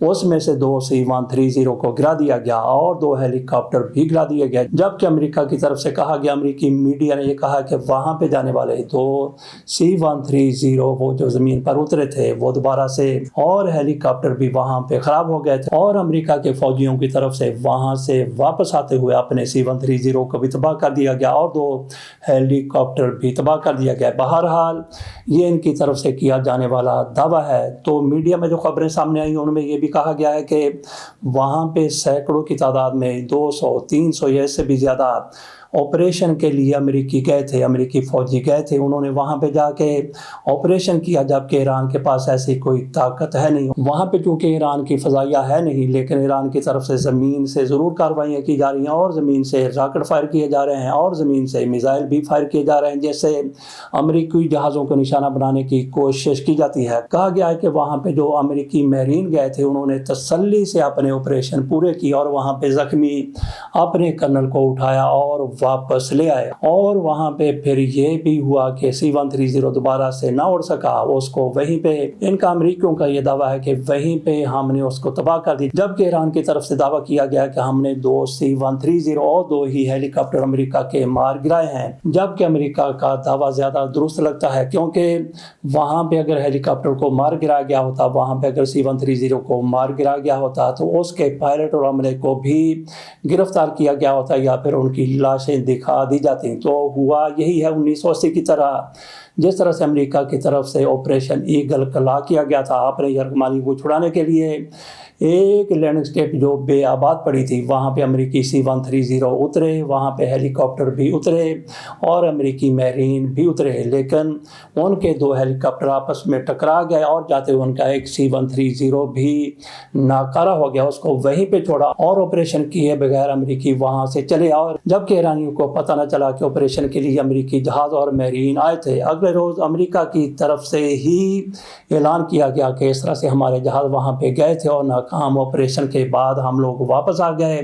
اس میں سے 2 C-130 کو گرا دیا گیا اور 2 ہیلی کاپٹر بھی گرا دیا گیا، جبکہ امریکہ کی طرف سے کہا گیا، امریکی میڈیا نے یہ کہا کہ وہاں پہ جانے والے 2 C-130 وہ جو زمین پر اترے تھے وہ دوبارہ سے اور ہیلی کاپٹر بھی وہاں پہ خراب ہو گئے تھے، اور امریکہ کے فوجیوں کی طرف سے وہاں سے واپس آتے ہوئے اپنے C-130 کو بھی تباہ کر دیا گیا اور 2 ہیلی کاپٹر بھی تباہ کر دیا گیا۔ بہرحال یہ ان کی طرف سے کیا جانے والا دعویٰ ہے۔ تو میڈیا میں جو خبریں سامنے آئی ان میں یہ بھی کہا گیا ہے کہ وہاں پہ سینکڑوں کی تعداد میں 200 300 یا اس سے بھی زیادہ آپریشن کے لیے امریکی گئے تھے، امریکی فوجی گئے تھے، انہوں نے وہاں پہ جا کے آپریشن کیا، جبکہ ایران کے پاس ایسی کوئی طاقت ہے نہیں وہاں پہ، چونکہ ایران کی فضائیہ ہے نہیں، لیکن ایران کی طرف سے زمین سے ضرور کارروائیاں کی جا رہی ہیں اور زمین سے راکٹ فائر کیے جا رہے ہیں اور زمین سے میزائل بھی فائر کیے جا رہے ہیں، جس سے امریکی جہازوں کو نشانہ بنانے کی کوشش کی جاتی ہے۔ کہا گیا ہے کہ وہاں پہ جو امریکی میرین گئے تھے انہوں نے تسلی سے اپنے آپریشن پورے کیے اور وہاں پہ زخمی اپنے کرنل کو اٹھایا اور واپس لے آئے، اور وہاں پہ پھر یہ بھی ہوا کہ C-130 دوبارہ سے نہ اڑ سکا، اس کو وہیں پہ ان کا امریکیوں کا یہ دعویٰ ہے کہ وہیں پہ ہم نے اس کو تباہ کر دی، جبکہ ایران کی طرف سے دعویٰ کیا گیا کہ ہم نے 2 C-130 اور 2 ہی ہیلی کاپٹر امریکہ کے مار گرائے ہیں، جبکہ امریکہ کا دعویٰ زیادہ درست لگتا ہے، کیونکہ وہاں پہ اگر ہیلی کاپٹر کو مار گرایا گیا ہوتا، وہاں پہ اگر C-130 کو مار گرایا گیا ہوتا تو اس کے پائلٹ اور عملے کو بھی گرفتار کیا گیا ہوتا یا پھر ان کی لاشیں دکھا دی جاتی۔ تو ہوا یہی ہے 1980 کی طرح، جس طرح سے امریکہ کی طرف سے آپریشن ایگل کلا کیا گیا تھا اپنے یرغمالی کو چھڑانے کے لیے، ایک لینڈسکیپ جو بے آباد پڑی تھی وہاں پہ امریکی C-130 اترے، وہاں پہ ہیلی کاپٹر بھی اترے اور امریکی میرین بھی اترے، لیکن ان کے 2 ہیلی کاپٹر آپس میں ٹکرا گئے اور جاتے ہوئے ان کا ایک C-130 بھی ناکارہ ہو گیا، اس کو وہیں پہ چھوڑا اور آپریشن کیے بغیر امریکی وہاں سے چلے، اور جبکہ ایرانیوں کو پتہ نہ چلا کہ آپریشن کے لیے امریکی جہاز اور میرین آئے تھے۔ اگلے روز امریکہ کی طرف سے ہی اعلان کیا گیا کہ اس طرح سے ہمارے جہاز وہاں پہ گئے تھے اور ناکام آپریشن کے بعد ہم لوگ واپس آ گئے۔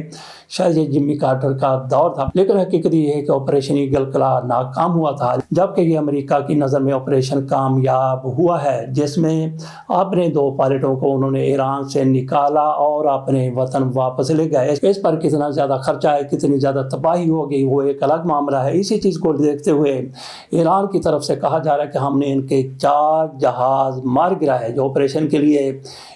شاید یہ جمی کارٹر کا دور تھا، لیکن حقیقت یہ ہے کہ آپریشن ایگل کلا ناکام ہوا تھا، جبکہ یہ امریکہ کی نظر میں آپریشن کامیاب ہوا ہے، جس میں اپنے 2 پائلٹوں کو انہوں نے ایران سے نکالا اور اپنے وطن واپس لے گئے۔ اس پر کتنا زیادہ خرچہ ہے، کتنی زیادہ تباہی ہو گئی، وہ ایک الگ معاملہ ہے۔ اسی چیز کو دیکھتے ہوئے ایران کی طرف سے کہا جا رہا ہے کہ ہم نے ان کے 4 جہاز مار گرائے جو آپریشن کے لیے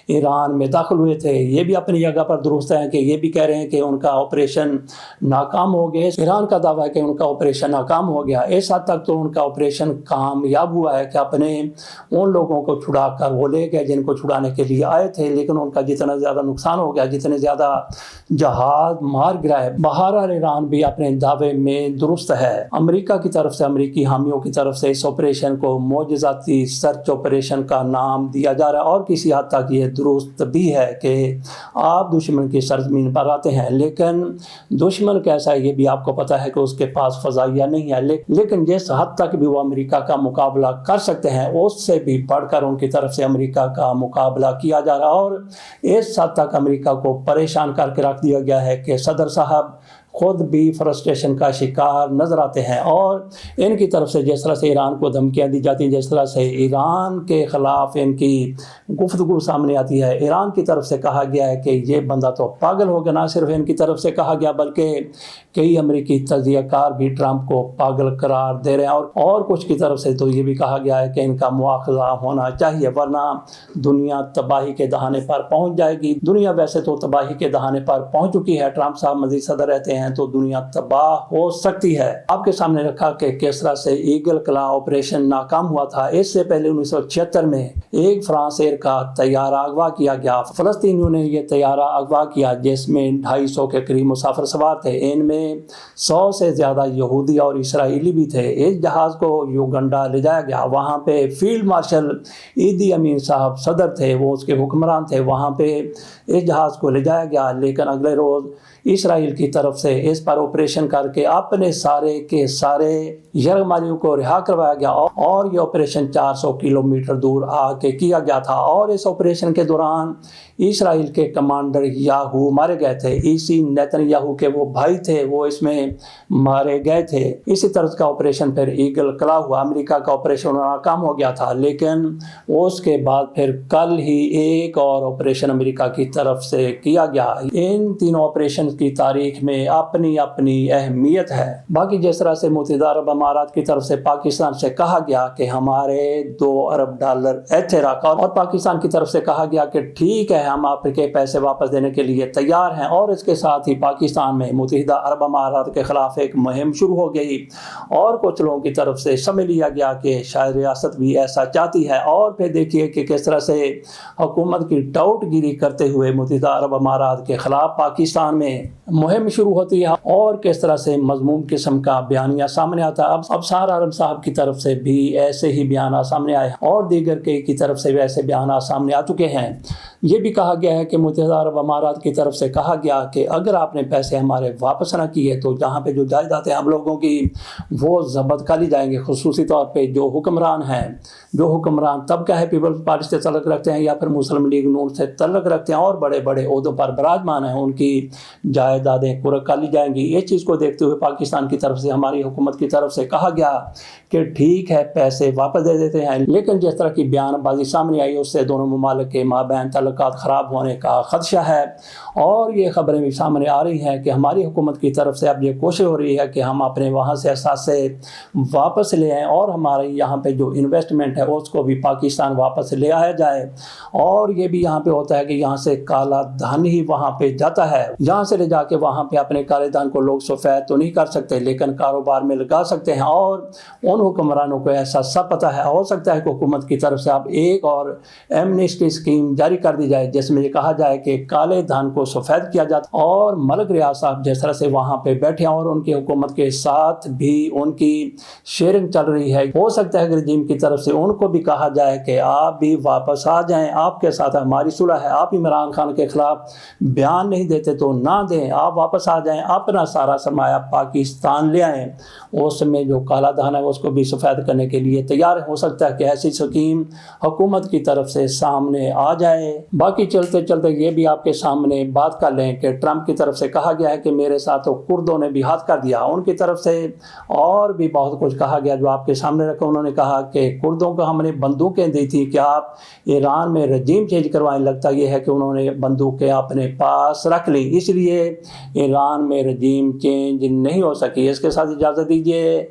ایران میں داخل ہوئے تھے۔ یہ بھی اپنی جگہ پر درست ہے کہ یہ بھی کہہ رہے ہیں کہ ان کا آپریشن ناکام ہو گیا، ایران کا دعویٰ ہے کہ ان کا آپریشن ناکام ہو گیا۔ اس حد تک تو ان کا آپریشن کامیاب ہوا ہے کہ اپنے ان لوگوں کو چھڑا کر وہ لے گئے جن کو چھڑانے کے لیے آئے تھے، لیکن ان کا جتنا زیادہ نقصان ہو گیا، جتنے زیادہ جہاز مار گرائے، بہرحال ایران بھی اپنے دعوے میں درست ہے۔ امریکہ کی طرف سے، امریکی حامیوں کی طرف سے اس آپریشن کو معجزاتی سرچ آپریشن کا نام دیا جا رہا ہے، اور کسی حد تک یہ درست بھی ہے کہ آپ دشمن کی سرزمین پر آتے ہیں، لیکن دشمن کیسا ہے یہ بھی آپ کو پتہ ہے کہ اس کے پاس فضائیہ نہیں ہے، لیکن جس حد تک بھی وہ امریکہ کا مقابلہ کر سکتے ہیں اس سے بھی بڑھ کر ان کی طرف سے امریکہ کا مقابلہ کیا جا رہا، اور اس حد تک امریکہ کو پریشان کر کے رکھ دیا گیا ہے کہ صدر صاحب خود بھی فرسٹریشن کا شکار نظر آتے ہیں، اور ان کی طرف سے جس طرح سے ایران کو دھمکیاں دی جاتی ہیں، جس طرح سے ایران کے خلاف ان کی گفتگو سامنے آتی ہے، ایران کی طرف سے کہا گیا ہے کہ یہ بندہ تو پاگل ہو گیا، نہ صرف ان کی طرف سے کہا گیا بلکہ کئی امریکی تجزیہ کار بھی ٹرمپ کو پاگل قرار دے رہے ہیں، اور کچھ کی طرف سے تو یہ بھی کہا گیا ہے کہ ان کا مواخذہ ہونا چاہیے ورنہ دنیا تباہی کے دہانے پر پہنچ جائے گی۔ دنیا ویسے تو تباہی کے دہانے پر پہنچ چکی ہے، ٹرمپ صاحب مزید صدر رہتے ہیں تو دنیا تباہ ہو سکتی ہے۔ آپ کے سامنے رکھا کہ کس طرح سے ایگل کلا آپریشن ناکام ہوا تھا۔ اس سے پہلے 1976 میں ایک فرانس ایئر کا طیارہ اغوا کیا گیا، فلسطینیوں نے یہ طیارہ اغوا کیا جس میں 250 کے قریب مسافر سوار تھے، ان میں 100 سے زیادہ یہودی اور اسرائیلی بھی تھے۔ اس جہاز کو یوگنڈا لے جایا گیا، وہاں پہ فیلڈ مارشل ایدی امین صاحب صدر تھے، وہ اس کے حکمران تھے، وہاں پہ اس جہاز کو لے جایا گیا، لیکن اگلے روز اسرائیل کی طرف سے اس پر آپریشن کر کے اپنے سارے کے سارے یرغمالیوں کو رہا کروایا گیا اور یہ آپریشن 400 کلومیٹر دور آ کے کیا گیا تھا، اور اس آپریشن کے دوران اسرائیل کے کمانڈر یاہو مارے گئے تھے۔ اسی نیتن یاہو کے وہ بھائی تھے، وہ اس میں مارے گئے تھے۔ اسی طرح کا آپریشن پھر ایگل کلا ہوا، امریکہ کا آپریشن ناکام ہو گیا تھا، لیکن اس کے بعد پھر کل ہی ایک اور آپریشن امریکہ کی طرف سے کیا گیا۔ ان تینوں آپریشن کی تاریخ میں اپنی اپنی اہمیت ہے۔ باقی جس طرح سے متحدہ عرب امارات کی طرف سے پاکستان سے کہا گیا کہ ہمارے $2 ارب ایتھے رکھ، اور پاکستان کی طرف سے کہا گیا کہ ٹھیک ہے ہم آپ کے پیسے واپس دینے کے لیے تیار ہیں، اور اس کے ساتھ ہی پاکستان میں متحدہ عرب امارات کے خلاف ایک مہم شروع ہو گئی، اور کچھ لوگوں کی طرف سے سمجھ لیا گیا کہ شاید ریاست بھی ایسا چاہتی ہے۔ اور پھر دیکھیے کہ کس طرح سے حکومت کی ٹاؤٹ گیری کرتے ہوئے متحدہ عرب امارات کے خلاف پاکستان میں مہم شروع ہوتی ہے، اور کس طرح سے مضموم قسم کا بیانیہ سامنے آتا ہے۔ اب سار عالم صاحب کی طرف سے بھی ایسے ہی بیانات سامنے آئے، اور دیگر کی طرف سے بھی ایسے بیانات سامنے آ چکے ہیں۔ یہ بھی کہا گیا ہے کہ متحدہ عرب امارات کی طرف سے کہا گیا کہ اگر آپ نے پیسے ہمارے واپس نہ کیے تو جہاں پہ جو جائیدادیں ہم لوگوں کی وہ ضبط کر لی جائیں گے، خصوصی طور پہ جو حکمران ہیں، جو حکمران طبقہ ہے، پیپلز پارٹی سے تعلق رکھتے ہیں یا پھر مسلم لیگ نون سے تعلق رکھتے ہیں اور بڑے بڑے عہدوں پر براجمان ہیں، ان کی جائیدادیں قرق کر لی جائیں گی۔ اس چیز کو دیکھتے ہوئے پاکستان کی طرف سے، ہماری حکومت کی طرف سے کہا گیا کہ ٹھیک ہے پیسے واپس دے دیتے ہیں، لیکن جس طرح کی بیان بازی سامنے آئی اس سے دونوں ممالک کے مابین تعلقات خراب ہونے کا خدشہ ہے، اور یہ خبریں بھی سامنے آ رہی ہیں کہ ہماری حکومت کی طرف سے اب یہ کوشش ہو رہی ہے کہ ہم اپنے وہاں سے اثاثے واپس لے آئیں، اور ہمارے یہاں پہ جو انویسٹمنٹ ہے اس کو بھی پاکستان واپس لے آیا جائے۔ اور یہ بھی یہاں پہ ہوتا ہے کہ یہاں سے کالا دھن ہی وہاں پہ جاتا ہے، یہاں سے لے جا کے وہاں پہ اپنے کالے دھن کو لوگ سفید تو نہیں کر سکتے لیکن کاروبار میں لگا سکتے ہیں، اور ان حکمرانوں کو ایسا سب پتہ ہے۔ ہو سکتا ہے کہ حکومت کی طرف سے اب ایک اور ایمنسٹی اسکیم جاری کر دی جائے جس میں یہ کہا جائے کہ کالے دھن کو سفید کیا جاتا، اور ملک ریاض صاحب جس طرح سے وہاں پہ بیٹھے ہیں اور ان کی حکومت کے ساتھ بھی ان کی شیئرنگ چل رہی ہے، ہو سکتا ہے کہ رجیم کی طرف سے ان کو بھی کہا جائے کہ آپ بھی واپس آ جائیں، آپ کے ساتھ ہماری صلح ہے، آپ عمران خان کے خلاف بیان نہیں دیتے تو نہ دیں، آپ واپس آ جائیں، اپنا سارا سرمایہ پاکستان لے آئیں، اس میں جو کالا دھن ہے اس کو بھی سفید کرنے کے لیے تیار ہے۔ ہو سکتا ہے کہ ایسی اسکیم حکومت کی طرف سے سامنے آ جائے۔ باقی چلتے چلتے یہ بھی آپ کے سامنے بات کر لیں کہ ٹرمپ کی طرف سے کہا گیا ہے کہ میرے ساتھ تو کردوں نے بھی ہاتھ کر دیا، ان کی طرف سے اور بھی بہت کچھ کہا گیا جو آپ کے سامنے رکھا۔ انہوں نے کہا کہ کردوں کو ہم نے بندوقیں دی تھی کہ آپ ایران میں رجیم چینج کروائیں، لگتا یہ ہے کہ انہوں نے بندوقیں اپنے پاس رکھ لی، اس لیے ایران میں رجیم چینج نہیں ہو سکی۔ اس کے ساتھ اجازت دیجیے۔